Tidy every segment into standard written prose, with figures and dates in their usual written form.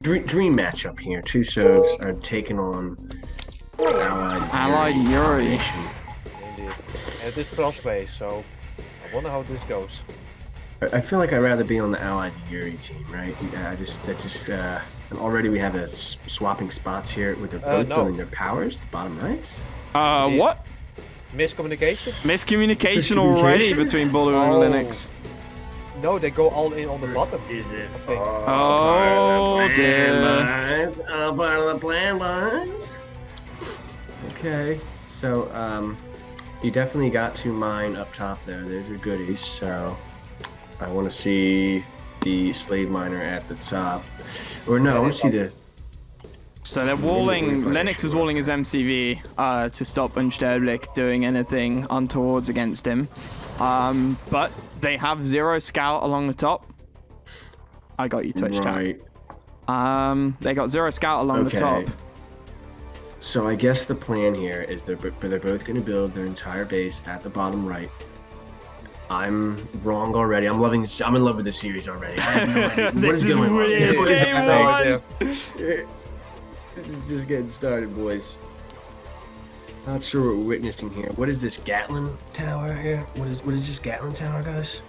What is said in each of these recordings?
dream matchup here. Two Sogs are taking on Allied Yuri. Indeed. And it is crossway, so I wonder how this goes. I feel like I'd rather be on the Allied Yuri team, right? And already we have a swapping spots here with their both building their powers. The bottom right. What? Miscommunication? Miscommunication already between Bulldog and Linux. No, they go all in on the bottom. Is it? Oh dear. Part of the plan, boys. Okay, so you definitely got to mine up top there. Those are goodies. So I want to see the slave miner at the top, or no, I want to see the. So they're walling. Linux is walling his MCV to stop Unsterblich doing anything untowards against him. But they have 0 scout along the top. I got you, Twitch chat. They got 0 scout along the top. So I guess the plan here is they're both going to build their entire base at the bottom right. I'm wrong already. I'm loving this. I'm in love with this series already. I have no idea. What is going on? What is happening? This is just getting started, boys. Not sure what we're witnessing here. What is this Gatlin Tower here? What is this Gatlin Tower, guys?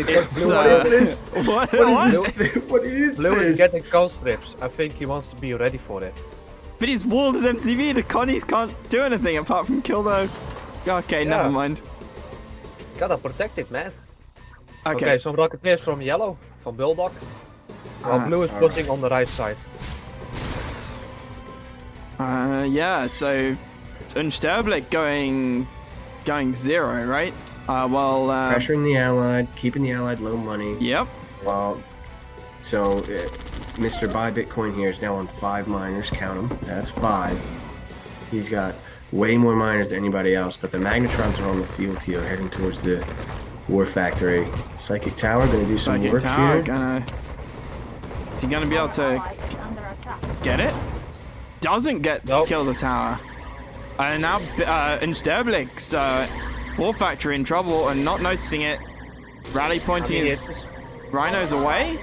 It's what is this? What What is Blue this? is getting conscripts. I think he wants to be ready for it. But he's walled his MCV. The Connies can't do anything apart from kill though. Okay, never mind. Gotta protect it, man. Okay, some rocketeers from yellow, from Bulldog. While blue is pushing on the right side. yeah, so Unsterblich going 0, right? Pressuring the Allied, keeping the Allied low money. Yep. So Mr. Buybitcoin here is now on 5 miners. Count them. That's 5. He's got way more miners than anybody else, but the Magnetrons are on the field here, heading towards the War Factory. Psychic Tower gonna do some work here. Is he gonna be able to get it? Doesn't get kill the tower. And now Unsterblich's War Factory in trouble and not noticing it. Rally pointing his rhinos away.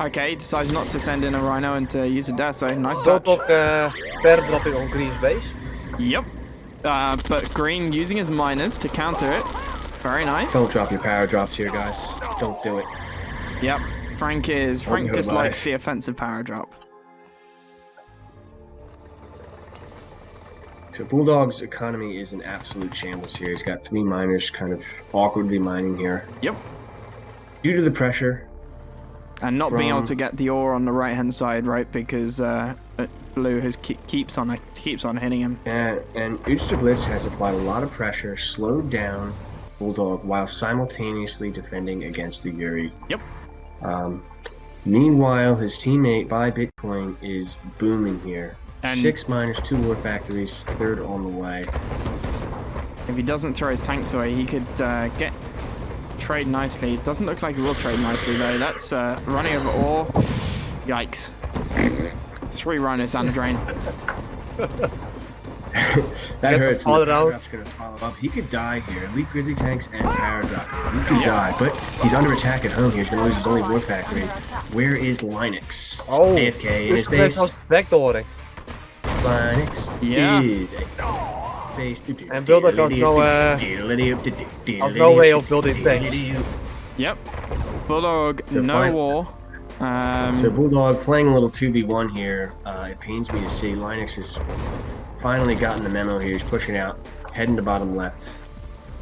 Okay, decides not to send in a rhino and to use a Deso. Nice touch. Pair dropping on Green's base. Yep. But Green using his miners to counter it. Very nice. Don't drop your power drops here, guys. Don't do it. Yep. Frank dislikes the offensive power drop. So Bulldog's economy is an absolute shambles here. He's got 3 miners kind of awkwardly mining here. Yep. Due to the pressure. And not being able to get the ore on the right hand side, right? Because Blue keeps on hitting him. And Unsterblich has applied a lot of pressure, slowed down Bulldog while simultaneously defending against the Yuri. Yep. Meanwhile, his teammate Buybitcoin is booming here. And 6 miners, 2 war factories, 3rd on the way. If he doesn't throw his tanks away, he could trade nicely. It doesn't look like he will trade nicely though. That's running over ore. Yikes. 3 rhinos down the drain. That hurts. Power drop's gonna follow up. He could die here. Elite Grizzly tanks and power drop. He could die, but he's under attack at home here. He's gonna lose his only war factory. Where is Linux? AFK in his base. Backdooring. Linux is a base. And Bulldog got no way of building tanks. Yep. Bulldog, so no war. So Bulldog playing a little 2v1 here. It pains me to see Linux has finally gotten the memo here. He's pushing out, heading to bottom left.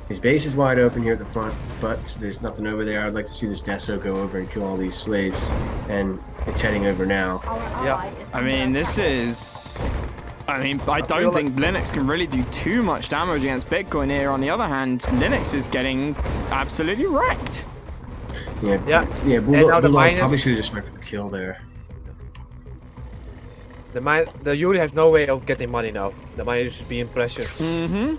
His base is wide open here at the front, but there's nothing over there. I'd like to see this Deso go over and kill all these slaves, and it's heading over now. Yeah, I mean, I don't think Linux can really do too much damage against Bitcoin here. On the other hand, Linux is getting absolutely wrecked. Yeah. Bulldog probably should have just went for the kill there. The Yuri has no way of getting money now. The miners is being pressured. Mm-hmm.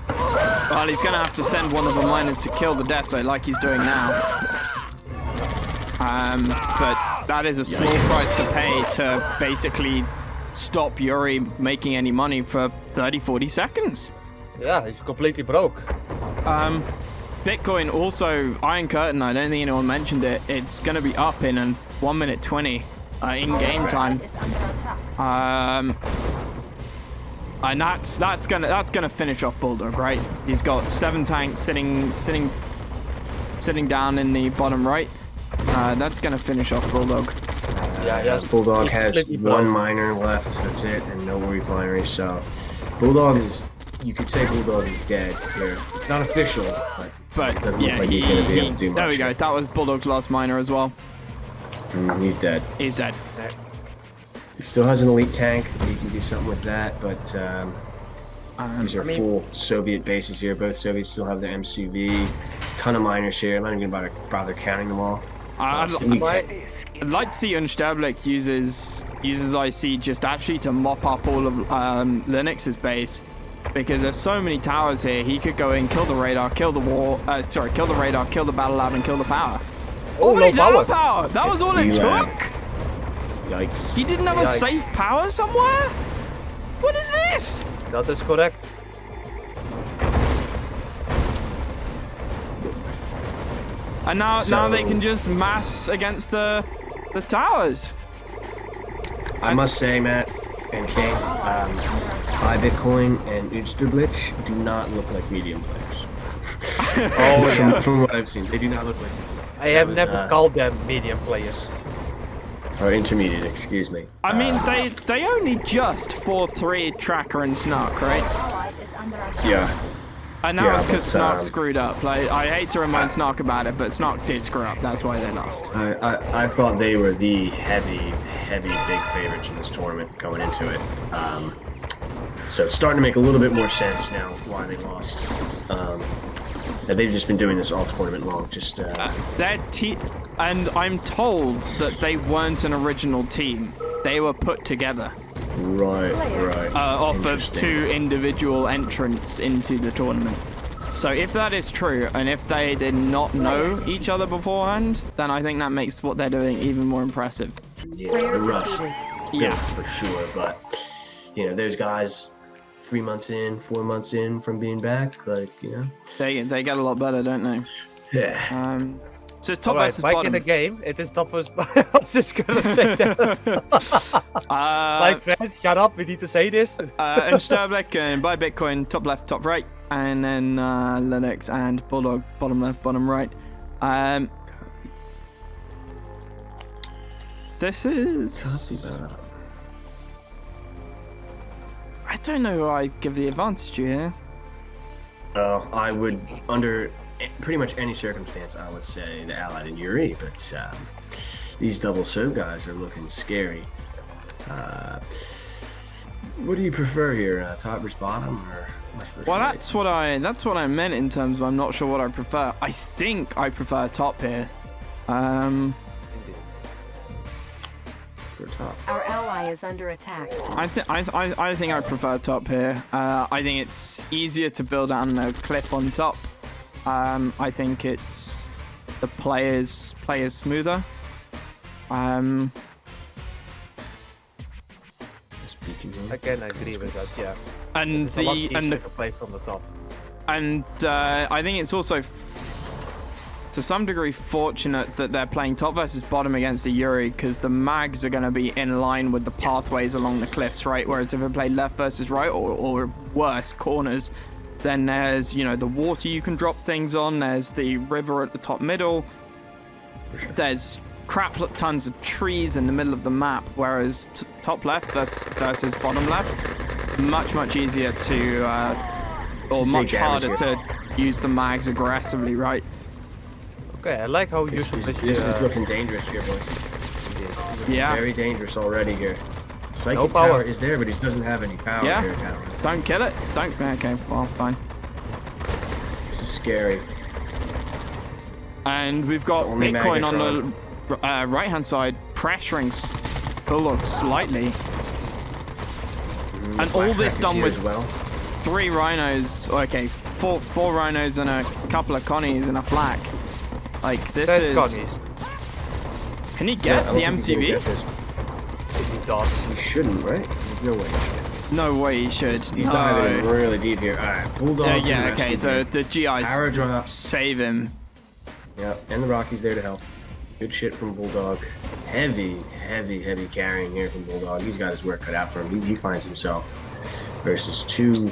Well, he's going to have to send one of the miners to kill the Deso like he's doing now. But that is a small price to pay to basically stop Yuri making any money for 30-40 seconds. Yeah, he's completely broke. Bitcoin also, Iron Curtain, I don't think anyone mentioned it. It's going to be up in 1 minute 20 in game time. And that's gonna finish off Bulldog, right? He's got 7 tanks sitting down in the bottom right. That's gonna finish off Bulldog. Yeah. Bulldog has 1 miner left. That's it, and no refinery. So, Bulldog is. You could say Bulldog is dead here. It's not official, but it doesn't look like he's gonna be able to do much. There we go. That was Bulldog's last miner as well. He's dead. He's dead. He still has an elite tank. He can do something with that, but these are full Soviet bases here. Both Soviets still have their MCV. Ton of miners here. I'm not even gonna bother counting them all. I'd like to see Unsterblich uses IC just actually to mop up all of Linux's base, because there's so many towers here. He could go in, kill the radar, kill the kill the radar, kill the battle lab, and kill the power. Oh, no power. Power! That was all it took? Yikes. He didn't have a safe power somewhere? What is this? That is correct. And now they can just mass against the towers. I must say, Matt and King, Buybitcoin and Unsterblich do not look like medium players. From what I've seen, they do not look like medium players. I have never called them medium players. Or intermediate, excuse me. I mean, they only just 4-3 Tracker and Snark, right? Yeah. And now it's because Snark screwed up. Like, I hate to remind Snark about it, but Snark did screw up. That's why they lost. I thought they were the heavy big favorites in this tournament going into it. So it's starting to make a little bit more sense now why they lost. They've just been doing this all tournament long. And I'm told that they weren't an original team. They were put together. Right. Off of 2 individual entrants into the tournament. So if that is true, and if they did not know each other beforehand, then I think that makes what they're doing even more impressive. Yeah, the rush builds for sure, but those guys 3 months in, 4 months in from being back, they get a lot better, don't they? Yeah. So it's top versus back bottom. in the game, it is top versus bottom. I was just gonna say that. Like, friends, shut up. We need to say this. Unsterblich and Buybitcoin, top left, top right, and then Linux and Bulldog, bottom left, bottom right. This is. I don't know who I'd give the advantage to here. I would, under pretty much any circumstance, I would say the Allied and Yuri, but these double so guys are looking scary. What do you prefer here, top versus bottom, or? Well, that's what I meant in terms of I'm not sure what I prefer. I think I prefer top here. For top. Our ally is under attack. I think I prefer top here. I think it's easier to build on a cliff on top. I think it's the players smoother. Again, I agree with that. Yeah. And it's a lot easier to play from the top. And I think it's also to some degree fortunate that they're playing top versus bottom against the Yuri, because the mags are going to be in line with the pathways along the cliffs, right? Whereas if they play left versus right, or worse, corners, then there's, the water you can drop things on, there's the river at the top middle, there's crap tons of trees in the middle of the map, whereas top left versus bottom left, much easier to, or much harder to use the mags aggressively, right? Okay, I like how you. This is looking dangerous here, boys. Yeah. Very dangerous already here. Psychic no power tower is there, but he doesn't have any power here. Tower. Don't kill it. Don't. Okay. Well, fine. This is scary. And we've got Bitcoin on the right-hand side pressuring Bulldog slightly. And all this done with 3 rhinos. Okay, four rhinos and a couple of connies and a flak. Like, this is. Connies. Can he get the MCV? He does. He shouldn't, right? There's no way he should. No way he should. He's No. diving really deep here. All right, Bulldog. Yeah, okay. The GIs power drop. save him. Yep, and the Rocky's there to help. Good shit from Bulldog. Heavy carrying here from Bulldog. He's got his work cut out for him. He finds himself versus two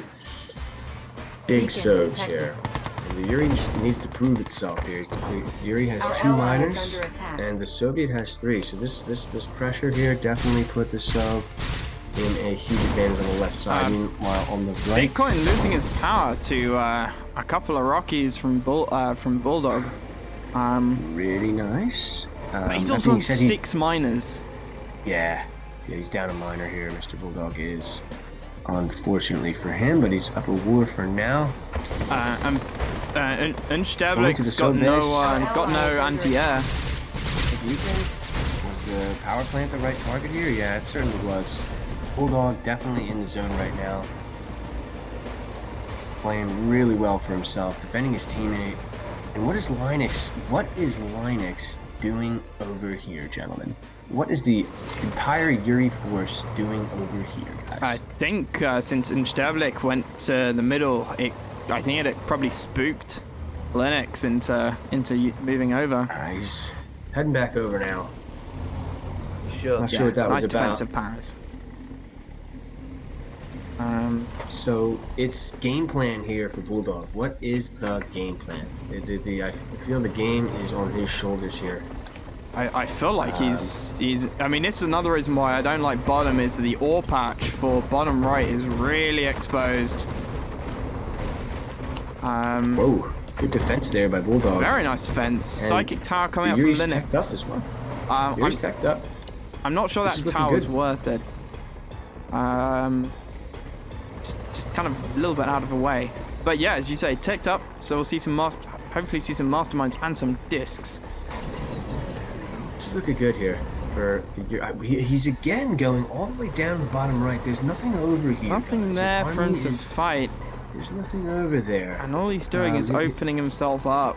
big sods here. And the Yuri needs to prove itself here. Yuri has Our 2 ally is miners, under attack. and the Soviet has 3. So this pressure here definitely put the Sov in a huge advantage on the left side. Meanwhile, on the right, Bitcoin losing his power to a couple of Rockies from Bulldog. really nice. But he's I also think on he said 6 miners. Yeah, he's down a miner here, Mr. Bulldog is. Unfortunately for him, but he's up a war for now. Unsterblich got no anti-air. Was the power plant the right target here? Yeah, it certainly was. Bulldog definitely in the zone right now. Playing really well for himself, defending his teammate. And what is Linux doing over here, gentlemen? What is the entire Yuri force doing over here, guys? I think since Unsterblich went to the middle, I think it probably spooked Linux into moving over. He's heading back over now. Sure. Not sure what that nice was about. defensive powers. So it's game plan here for Bulldog. What is the game plan? I feel the game is on his shoulders here. I feel like he's. I mean, this is another reason why I don't like bottom. Is the ore patch for bottom right is really exposed. Whoa, good defense there by Bulldog. Very nice defense. Psychic tower coming out from Yuri's Linux. teched up as well. Yuri's teched up. I'm not sure This that is looking tower's good. worth it. Just kind of a little bit out of the way. But yeah, as you say, ticked up. So we'll see hopefully see some masterminds and some discs. This is looking good here for the he's again going all the way down the bottom right. There's nothing over here. Nothing guys. there His for him army to fight. There's nothing over there. And all he's doing is opening himself up.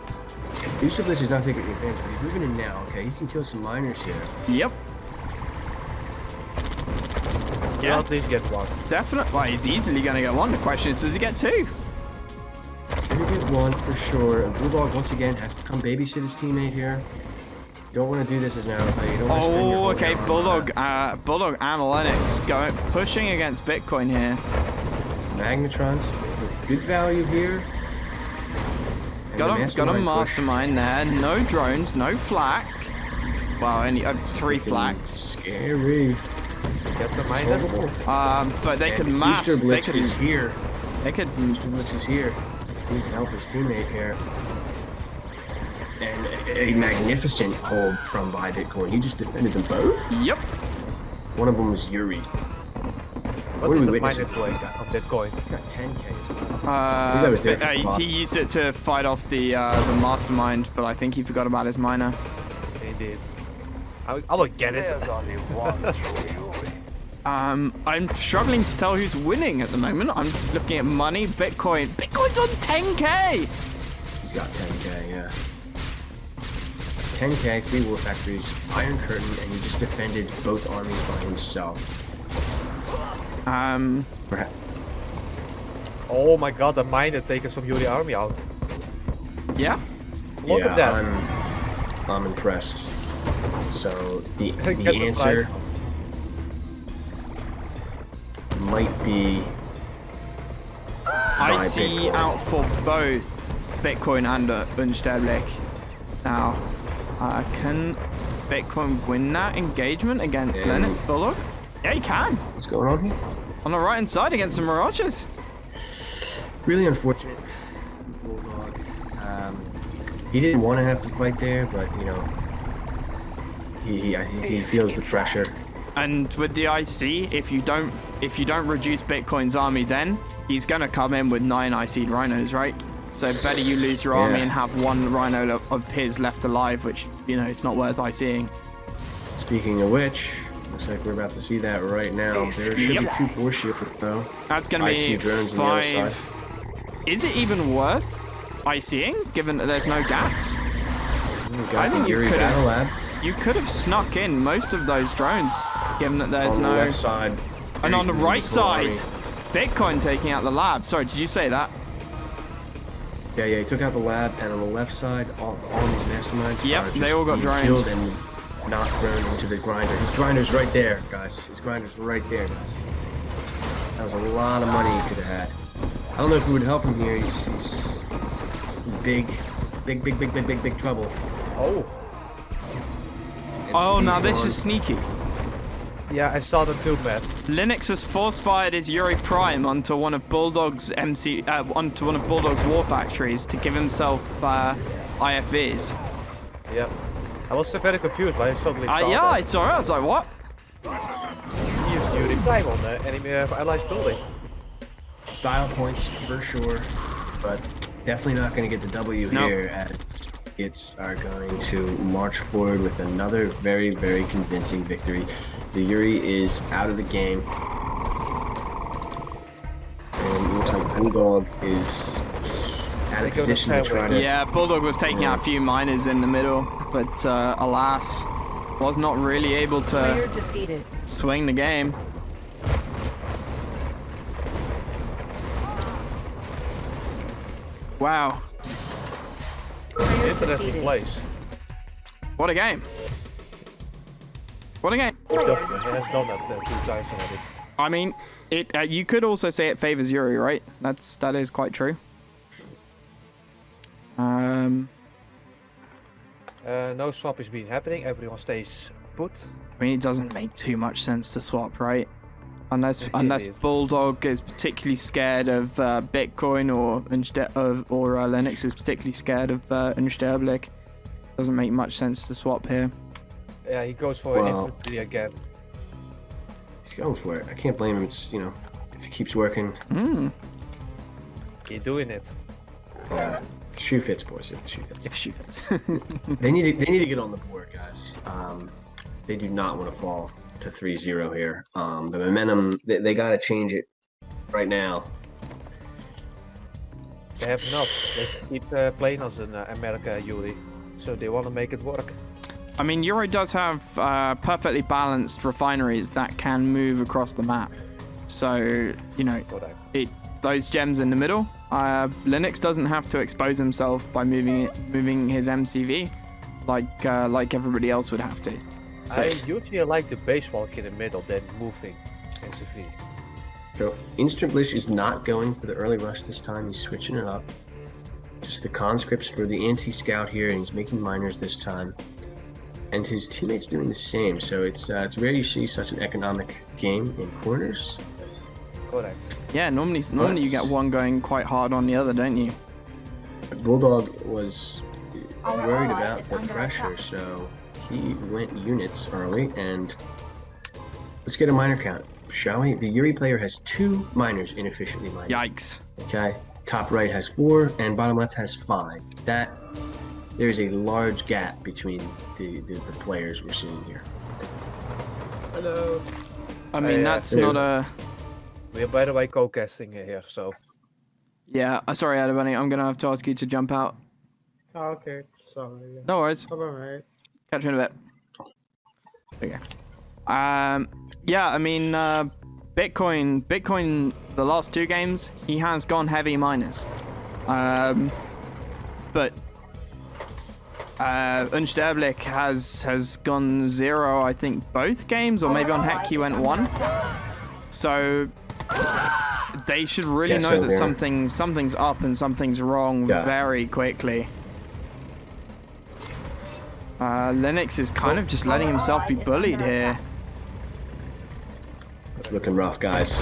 Unsterblich is not taking advantage, but he's moving in now. Okay, he can kill some miners here. Yep. Yeah, at least get one. Definitely. Well, he's easily going to get one. The question is, does he get 2? He's gonna get 1 for sure. And Bulldog once again has to come babysit his teammate here. You don't want to do this as an outplay. You don't want to spend your whole Okay. armor on Bulldog and Linux pushing against Bitcoin here. that. Magnetrons, good value here. And Got the a push. mastermind there. No drones, no flak. Well, only 3 flaks. Scary. Get some miner. But they could And mass. They Unsterblich could. is here. They could. Unsterblich is here. He needs to help his teammate here. And a magnificent hold from Buybitcoin. He just defended them both. Yep. One of them was Yuri. What are is we the witnessing? miner doing on Bitcoin? He's got 10k as well. that was there for fun. He used it to fight off the mastermind, but I think he forgot about his miner. He did. I will get it. I'm struggling to tell who's winning at the moment. I'm looking at money, Bitcoin. Bitcoin's on 10k. He's got 10k, yeah. 10k, 3 war factories, Iron Curtain, and he just defended both armies by himself. Perhaps. Oh my god, the miner taking some Yuri army out. Yeah. Look at that. I'm impressed. So the Get the answer might be I see Bitcoin. out for both Bitcoin and Unsterblich. Now, can Bitcoin win that engagement against Linux Bulldog? Yeah, he can. What's going on here? On the right hand side against the Mirages. Really unfortunate. Bulldog. He didn't want to have to fight there, but you know, he feels the pressure. And with the IC, if you don't reduce Bitcoin's army, then he's gonna come in with 9 IC'd rhinos, right? So better you lose your army Yeah. and have 1 rhino of his left alive, which it's not worth ICing. Speaking of which, looks like we're about to see that right now. There should be 2 force shields though. That's gonna IC be drones on the other 5. side. Is it even worth ICing, given that there's no GATs? I think you Yuri could Battle have. Lab You could have snuck in most of those drones, given that there's on the no. left side. And on the Using right his full army. side, Bitcoin taking out the lab. Sorry, did you say that? Yeah, he took out the lab, and on the left side, all these masterminds Yep, are they just all got being drowned. killed and not thrown into the grinder. His grinder's right there, guys. His grinder's right there, guys. That was a lot of money he could have had. I don't know if it would help him here. He's big trouble. Oh. Oh, MCV's now this gone. is sneaky. Yeah, I saw that too, Matt. Linux has force-fired his Yuri Prime onto one of Bulldog's war factories to give himself IFVs. Yeah. I was very confused when I suddenly saw Yeah, that. I saw it. I was like, what? He used Yuri Prime on the enemy allies building. Style points for sure, but definitely not going to get the W Nope. here, as it's are going to march forward with another very convincing victory. The Yuri is out of the game, and it looks like Bulldog is out of position to try to. Yeah, Bulldog was taking out a few miners in the middle, but alas, was not really able Player to defeated. swing the game. Wow, Player Interesting defeated. place. what a game! What a game! Dustin has done that 2 times already. I mean, it. You could also say it favors Yuri, right? That is quite true. No swap is been happening. Everyone stays put. I mean, it doesn't make too much sense to swap, right? Unless is. Bulldog is particularly scared of Bitcoin or Linux is particularly scared of Unsterblich. Doesn't make much sense to swap here. Yeah, he goes for Well. infantry again. He's going for it. I can't blame him. It's, if it keeps working, He's doing it. the shoe fits, boys. If the shoe fits. If she fits. They need to get on the board, guys. They do not want to fall to 3-0 here. The momentum, they got to change it right now. They have enough. They keep playing us in America, Yuri. So they want to make it work. I mean, Euro does have perfectly balanced refineries that can move across the map. So, Correct. those gems in the middle, Linux doesn't have to expose himself by moving his MCV like everybody else would have to. So, I usually like the base walk in the middle, then moving NCV. So Unsterblich is not going for the early rush this time. He's switching it up. Just the conscripts for the anti-scout here, and he's making miners this time. And his teammates doing the same. So it's rare you see such an economic game in corners. Correct. yeah, normally you get one going quite hard on the other, don't you? Bulldog was Our worried ally about is the under pressure, attack. so he went units early. And let's get a miner count, shall we? The Yuri player has 2 miners inefficiently mining. Yikes. Okay, top right has 4 and bottom left has 5. There's a large gap between the players we're seeing here. Hello. I mean, that's yeah. not a... We are, by the way, co-casting here, so. Yeah, sorry, Adabunny, I'm going to have to ask you to jump out. Oh, okay. Sorry. No worries. Bye-bye, mate. Catch you in a bit. Okay. Yeah, I mean, Bitcoin, the last 2 games, he has gone heavy minus. But Unsterblich has gone 0, I think, both games, or maybe on Heck he went 1. So they should really Guess know so, that yeah. something's up and something's wrong Yeah. very quickly. Linux is kind of just letting himself be bullied here. It's looking rough, guys.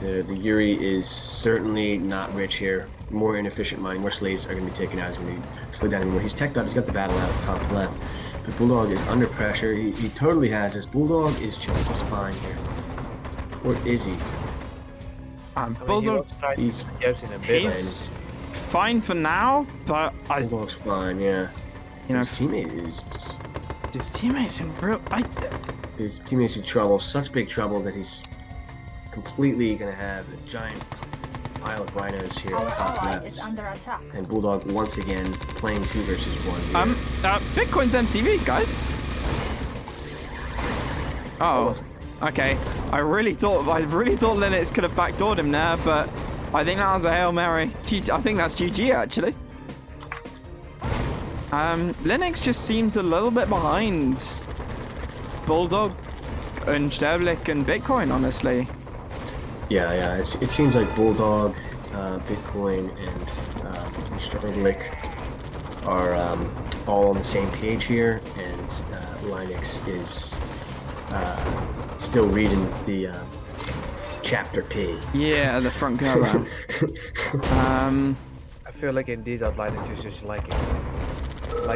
The Yuri is certainly not rich here. More inefficient mining, more slaves are going to be taken out. He's going to be slowed down anymore. He's teched up. He's got the battle out top left. But Bulldog is under pressure. He totally has this. Bulldog is just fine here. Or is he? Bulldog, He's he's fine for now, but Bulldog's fine, yeah. you know, His teammate is his teammates in real. his teammate's in trouble, such big trouble that he's completely gonna have a giant pile of rhinos here Our at top ally left. is under attack. And Bulldog once again playing 2 versus 1 here. Bitcoin's MTV, guys. Oh, Okay, I really thought Linux could have backdoored him there, but I think that was a Hail Mary. I think that's GG actually. Linux just seems a little bit behind Bulldog, Unsterblich, and Bitcoin, honestly. Yeah. It seems like Bulldog, Bitcoin, and Unsterblich are all on the same page here, and Linux is still reading the chapter P. Yeah, the front cover. I feel like indeed that Linux is just like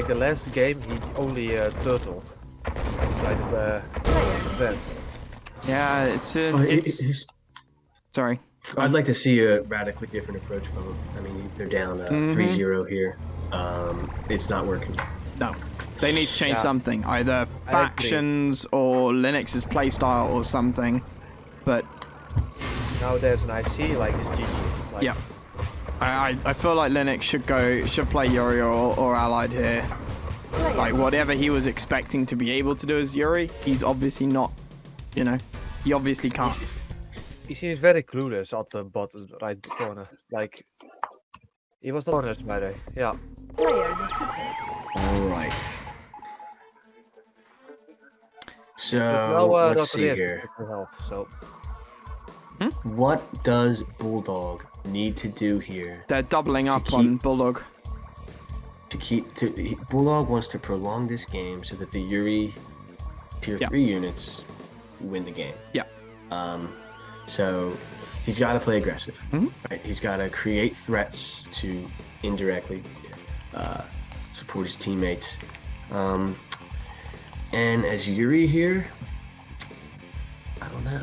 the last game, he only turtled inside the fence. Yeah, it's sorry. I'd like to see a radically different approach from them. I mean, they're down 3-0 here. It's not working. No, they need to change something, either factions or Linux's playstyle or something. But now there's an IC like it's GG. Like, yeah, I feel like Linux should play Yuri or Allied here. Like whatever he was expecting to be able to do as Yuri, he's obviously not. You know, he obviously can't. He seems very clueless at the bottom right corner. Like he was not honest by the way. Yeah. All right. So Now, let's Dr. see Ed here. can help, so. What does Bulldog need to do here? They're doubling up on Bulldog. Bulldog wants to prolong this game so that the Yuri tier 3 units win the game. Yeah. So he's got to play aggressive. Right? He's got to create threats to indirectly support his teammates. And as Yuri here, I don't know.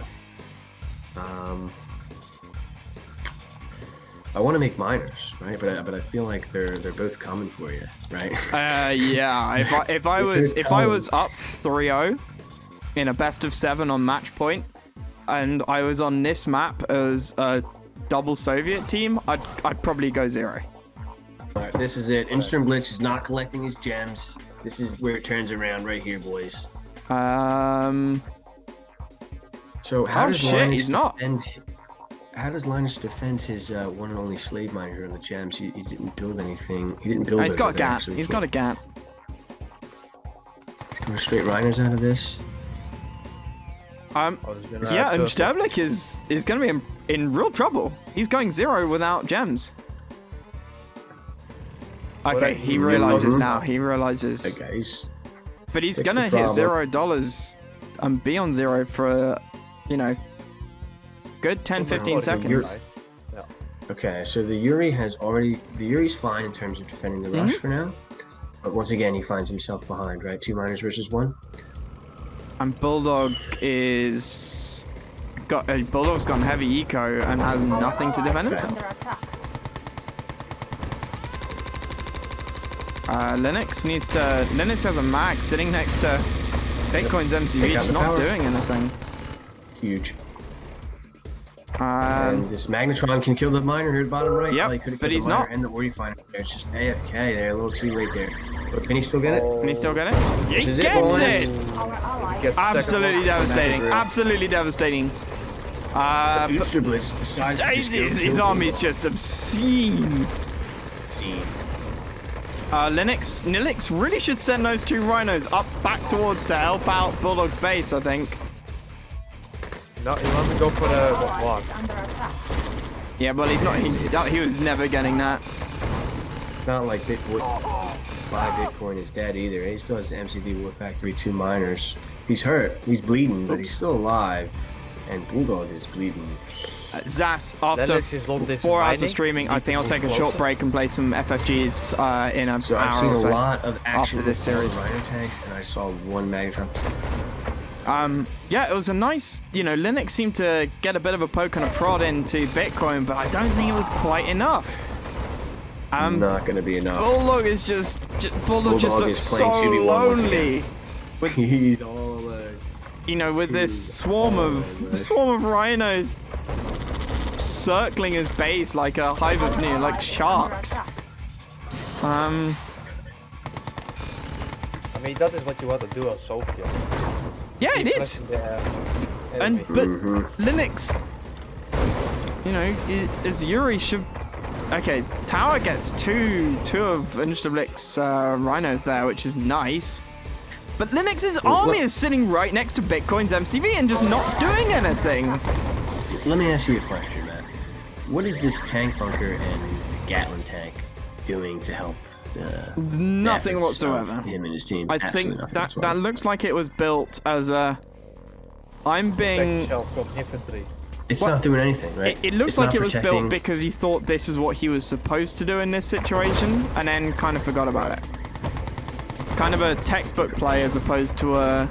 I want to make miners, right? But I feel like they're both coming for you, right? Yeah. If I was up 3-0 in a best of 7 on match point, and I was on this map as a double Soviet team, I'd probably go 0. All right, this is it. Unsterblich is not collecting his gems. This is where it turns around right here, boys. So how does Linus defend his one and only slave miner here on the gems? He didn't build anything. He didn't build. He's got a gap. He's got a gap. Go straight Rhiners out of this. Yeah, and Unsterblich is going to be in real trouble. He's going 0 without gems. Okay, he realizes now. He realizes. Okay, but he's going to hit $0 and be on 0 for, good 10-15 seconds. Okay, so the Yuri's fine in terms of defending the rush for now. But once again, he finds himself behind, right? 2 miners versus 1. And Bulldog Bulldog's gone heavy eco and has nothing to defend himself. Linux has a mag sitting next to Bitcoin's MCV, just not doing anything. Huge. And this Magnetron can kill the miner here at the bottom right. Yeah, but he's not. And the Ori finder there. It's just AFK there, a little too late there. But can he still get it? Can he still get it? He gets it! Absolutely devastating. Absolutely devastating. Unsterblich decides to just his army is just obscene. Linux really should send those 2 rhinos up back towards to help out Bulldog's base, I think. No, he wants to go for the walk. Yeah, but he's not. He was never getting that. It's not like Buybitcoin is dead either. He still has the MCV War Factory 2 miners. He's hurt. He's bleeding, but he's still alive. And Bulldog is bleeding. Zas, after 4 hours of streaming, I think I'll take a short break and play some FFGs in an so hour I've seen or so a lot of action after this series. Rhino tanks, and I saw 1 Magnetron. Yeah, it was a nice, Linux seemed to get a bit of a poke and a prod into Bitcoin, but I don't think it was quite enough. Not going to be enough. Bulldog is Bulldog just looks so lonely. He's all alone. With this swarm of rhinos circling his base like a hive of like sharks. I mean, that is what you want to do as Soviet. Yeah, it is. enemy. But Linux, you know, is Yuri should. Okay, Tower gets two of Unsterblich's rhinos there, which is nice. But Linux's army is sitting right next to Bitcoin's MCV and just not doing anything. Let me ask you a question, Matt. What is this tank bunker and Gatling tank doing to help the Nothing efforts whatsoever. of him and his team? I Absolutely think nothing that whatsoever. looks like it was built as a. I'm Back being. shell from infantry. It's not doing anything, right? It looks It's like not it was protecting- built because he thought this is what he was supposed to do in this situation, and then kind of forgot about it. Kind of a textbook play as opposed to a.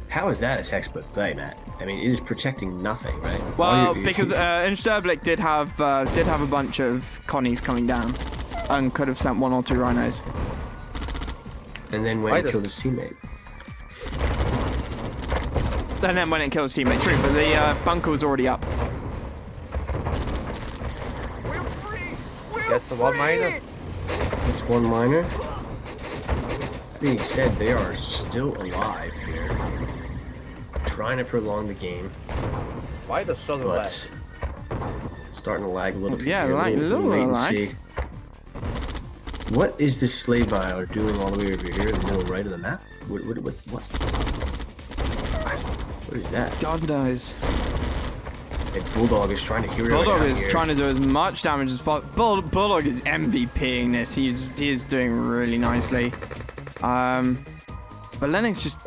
How is that a textbook play, Matt? I mean, it is protecting nothing, right? Well, All you- because Unsterblich did have a bunch of Connies coming down, and could have sent 1 or 2 rhinos. and then went and Why killed his teammate. And then when it kills teammate, true, but the bunker was already up. That's the one miner. It's one miner. Being said, they are still alive here, trying to prolong the game, Why the southern lag? but it's starting to lag a little bit. Yeah, here. lag- a little latency. What is this slave buyer doing all the way over here in the middle right of the map? What? What is that? God knows. And Bulldog is trying to hero Bulldog it out is here. trying to do as much damage as possible. Bulldog is MVPing this. He is doing really nicely. But Linux just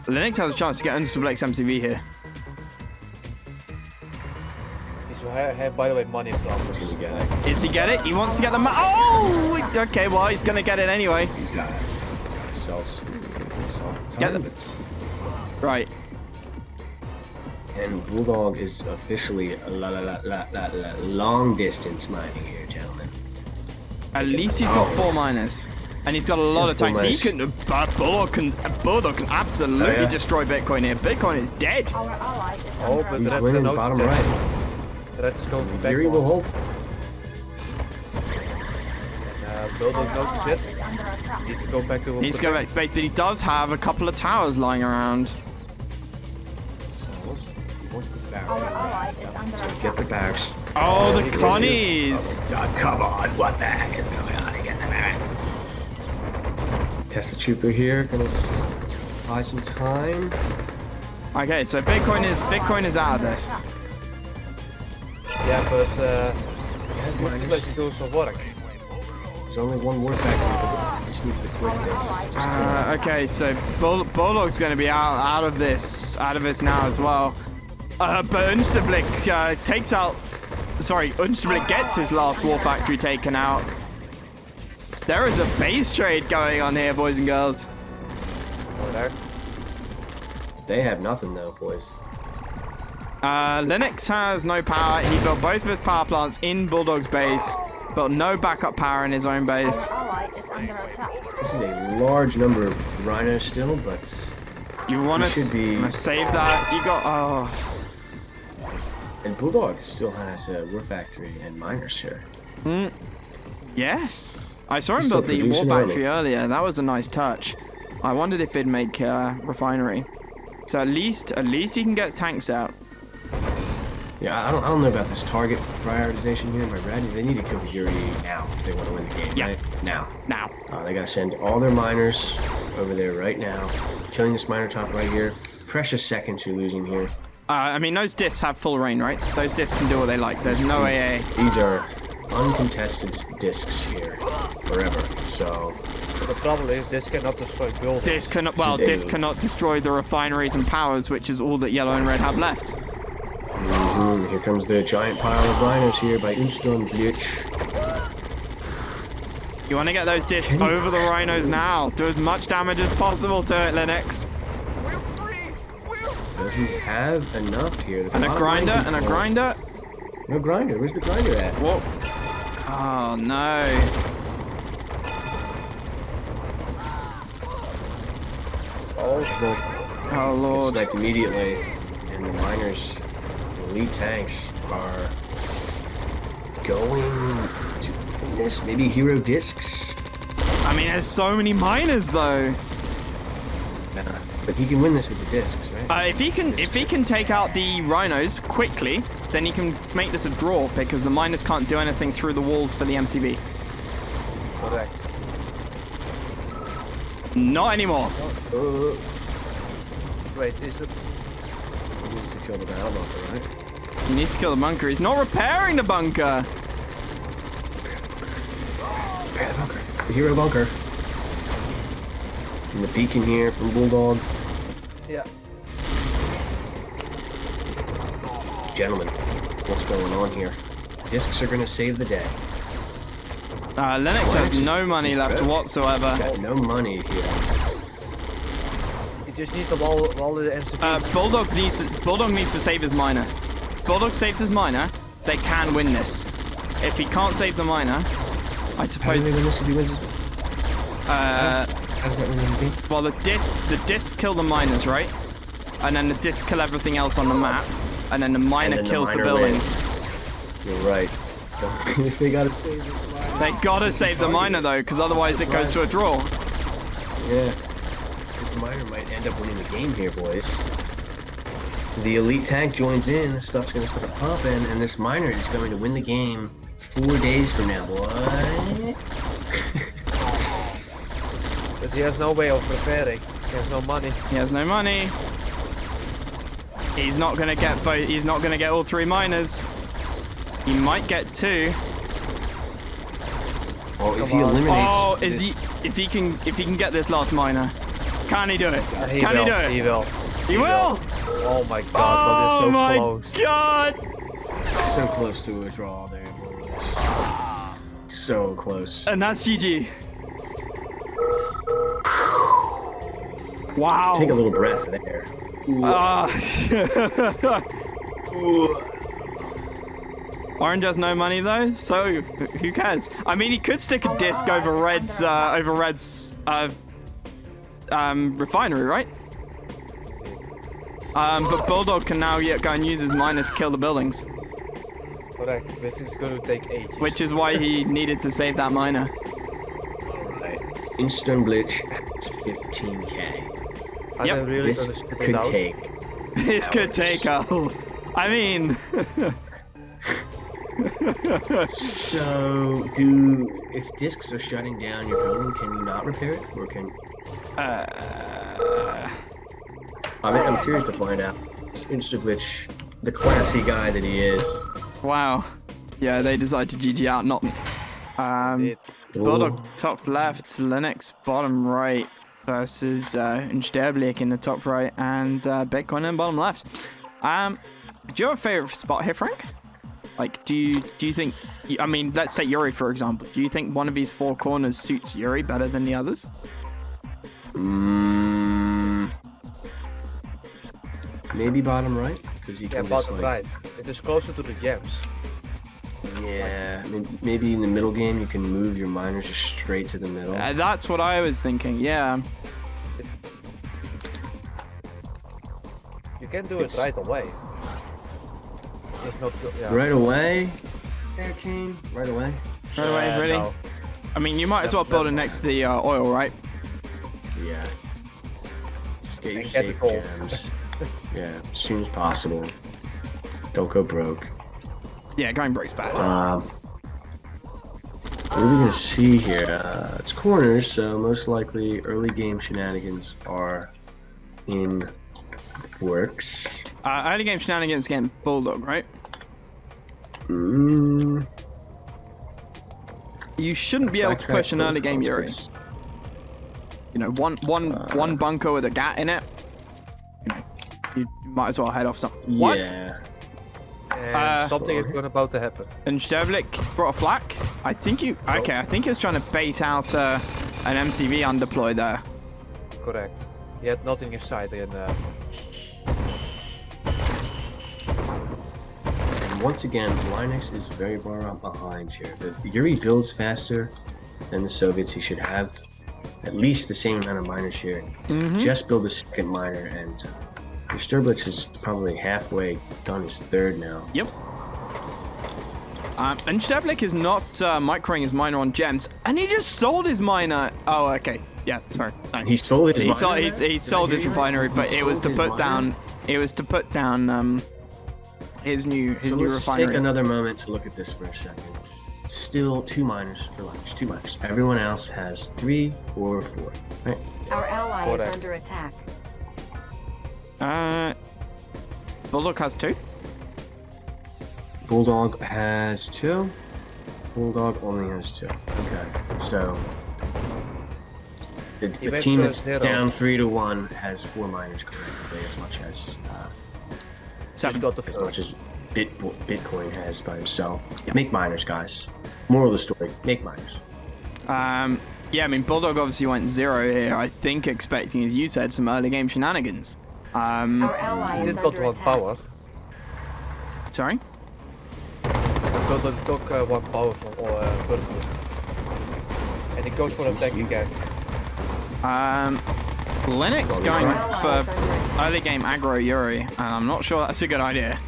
Linux has a chance to get Unsterblich MCV here. He's by the way money problems. He's gonna get it. Did he get it? He wants to get the oh! Okay, well he's gonna get it anyway. He's got it. Sells. Get the- Right. And Bulldog is officially long distance mining here, gentlemen. At least he's got 4 miners. And he's got a lot of Four tanks. He miners. can Bulldog can absolutely Oh, yeah. destroy Bitcoin here. Bitcoin is dead. Our ally is Oh, under but He's that's winning the bottom note. right. Let's go back. Yuri will hold. Bulldog Our notice ally it. is under attack. Needs to go back to. He needs to go back to base, but he does have a couple of towers lying around. What's this barrel? Our ally is under Get attack. the barracks. Oh, the he goes Connies! God, come on, what the heck is going on? Get the barrack. Tesla Trooper here, gonna buy some time. Okay, so Bitcoin is out of this. Yeah, but let's do some work. There's only one war factory, but he just needs the quickness. Just Okay, so Bulldog's going to be out of this now as well. But Unsterblich takes out. Sorry, Unsterblich gets his last war factory taken out. There is a base trade going on here, boys and girls. Over there. They have nothing though, boys. Linux has no power. He built both of his power plants in Bulldog's base, but no backup power in his own base. Our ally is under attack. This is a large number of rhinos still, but You want He should be- to save that? You got and Bulldog still has a war factory and miners here. yes. I saw him He's still build the war producing factory army. earlier. That was a nice touch. I wondered if it'd make refinery. So at least he can get tanks out. Yeah, I don't know about this target prioritization here in my red. They need to kill the Yuri now if they want to win the game, Yeah. right? Now. Now. They gotta send all their miners over there right now. Killing this miner top right here. Precious seconds you're losing here. I mean, those discs have full reign, right? Those discs can do what they like. There's no AA. These are uncontested discs here forever. So But the problem is this cannot destroy buildings. Disc cannot. This Well, is a- disc cannot destroy the refineries and powers, which is all that yellow and red have left. here comes the giant pile of rhinos here by Unsterblich. You want to get those discs over the rhinos now. Do as much damage as possible to it, Linux. Does he have enough here? There's And a lot of grinder, mine and a control. grinder. No grinder. Where's the grinder at? Whoop. Oh no. Oh lord. Sniped immediately, and the miners, the elite tanks, are going to win this. Maybe hero discs. I mean, there's so many miners though. But he can win this with the discs, right? If he can take out the rhinos quickly, then he can make this a draw because the miners can't do anything through the walls for the MCV. Correct. Not anymore. Wait, is it? He needs to kill the battle bunker, right? He needs to kill the bunker. He's not repairing the bunker. Repair the bunker. The hero bunker. And the beacon here from Bulldog. Yeah. Gentlemen, what's going on here? Discs are gonna save the day. Lennox has no money left whatsoever. Got no money here. You just need the wall of the MCV. Bulldog needs to save his miner. Bulldog saves his miner, they can win this. If he can't save the miner, I How does suppose. he win this if he wins this? How does that win MVP? Well, the discs kill the miners, right? And then the discs kill everything else on the map, and then the miner then the kills the miner buildings. wins. You're right. They gotta save this miner. They gotta save the miner though, because otherwise it goes to a draw. Yeah. This miner might end up winning the game here, boys. The elite tank joins in, this stuff's gonna start pumping, and this miner is going to win the game 4 days from now, boy. But he has no way of repairing. He has no money. He has no money. He's not gonna get both. He's not gonna get all 3 miners. He might get 2. Well, if he eliminates... Oh, this- if he can get this last miner, can he do it? Can He do it? He will. He will. Oh my god, that is so my close. god! So close to a draw there, boys. So close. And that's GG. Wow. Take a little breath there. Orange has no money though, so who cares? I mean, he could stick a disc over Red's refinery, right? But Bulldog can now go and use his miner to kill the buildings, Correct, which is going to take ages. which is why he needed to save that miner. Alright. Unsterblich at 15k. Are Yep. they really This going to skip it could out? take... This could take I mean, So, if discs are shutting down your building, can you not repair it? Or can... I'm curious to find out. Unsterblich, the classy guy that he is. wow. Yeah, they decided to GG out, not me. Bulldog top left, Linux bottom right versus Unsterblich in the top right, and Bitcoin in bottom left. Do you have a favorite spot here, Frank? Like, do you think? I mean, let's take Yuri for example. Do you think one of these 4 corners suits Yuri better than the others? Maybe bottom right, because he Yeah, can just bottom like... right. It is closer to the gems. Yeah, maybe in the middle game you can move your miners just straight to the middle. That's what I was thinking. Yeah. You can do it right away. If not, yeah. Right away? There, Kane. Right away. Right away, really? No. I mean, you might as well build it next to the oil, right? Yeah. Just get your And get the safe gold. gems. Yeah, as soon as possible. Don't go broke. Yeah, going broke's bad. What are we gonna see here? It's corners, so most likely early game shenanigans are in works. Early game shenanigans against Bulldog, right? Mm. You shouldn't be able to push an early game Yuri. You know, one bunker with a gat in it. You might as well head off something. What? Yeah. And something is about to happen. And Unsterblich brought a flak. I think you. Okay, I think he was trying to bait out an MCV undeploy there. Correct. He had nothing in sight in And once again, Linux is very far behind here. The Yuri builds faster than the Soviets. He should have at least the same amount of miners here. Just build a second miner, and Unsterblich is probably halfway done his third now. Yep. Unsterblich is not microing his miner on gems, and he just sold his miner. Oh, okay. Yeah, sorry. No. He sold his He miner? sold his refinery, but it was to sold put his down. miner? It was to put down his new So let's refinery. take another moment to look at this for a second. Still 2 miners for lunch. 2 miners. Everyone else has 3 or 4. Right? Our ally Correct. is under attack. Bulldog has 2. Bulldog has 2. Bulldog only has 2. Okay. So the went team for that's 0. down 3-1 has 4 miners collectively, as much as Just got the as first. much as Bitcoin has by himself. Yeah. Make miners, guys. Moral of the story: make miners. Yeah, I mean, Bulldog obviously went 0 here. I think expecting, as you said, some early game shenanigans. Our ally He is did got under 1 attack. power. Sorry. Bulldog took 1 power from vertical. And he goes for the tank again. Linux Bulldog going right. for early game aggro Yuri, and I'm not sure that's a good idea.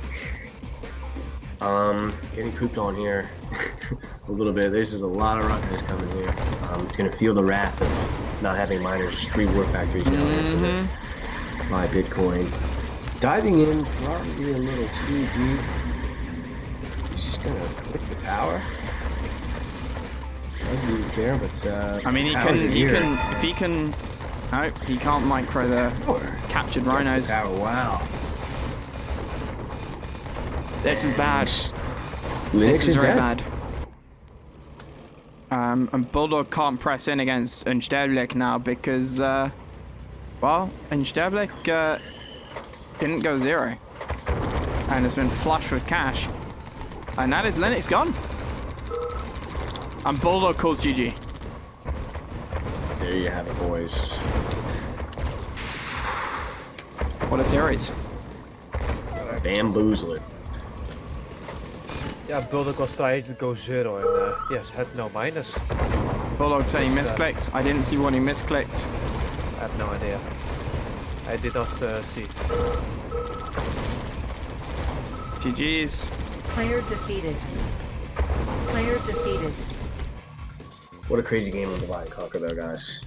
Getting pooped on here a little bit. There's just a lot of runners coming here. It's gonna feel the wrath of not having miners. There's 3 war factories now after by Bitcoin. Diving in probably a little too deep. He's just gonna click the power. Doesn't even care, but I mean, he towers are can, here. if he can. No, he can't micro the Power. captured Gets the rhinos. power. Wow. This is bad. Linux This is very dead. bad. And Bulldog can't press in against Unsterblich now because, well, Unsterblich didn't go 0 and has been flush with cash. And that is Linux gone. And Bulldog calls GG. There you have it, boys. What a series. Bamboozle it. Yeah, Bulldog was trying to go 0 and yes, had no minus. Bulldog saying he misclicked. I didn't see what he misclicked. I have no idea. I did not see. GG's. Player defeated. Player defeated. What a crazy game of Divide and Conquer, though, guys.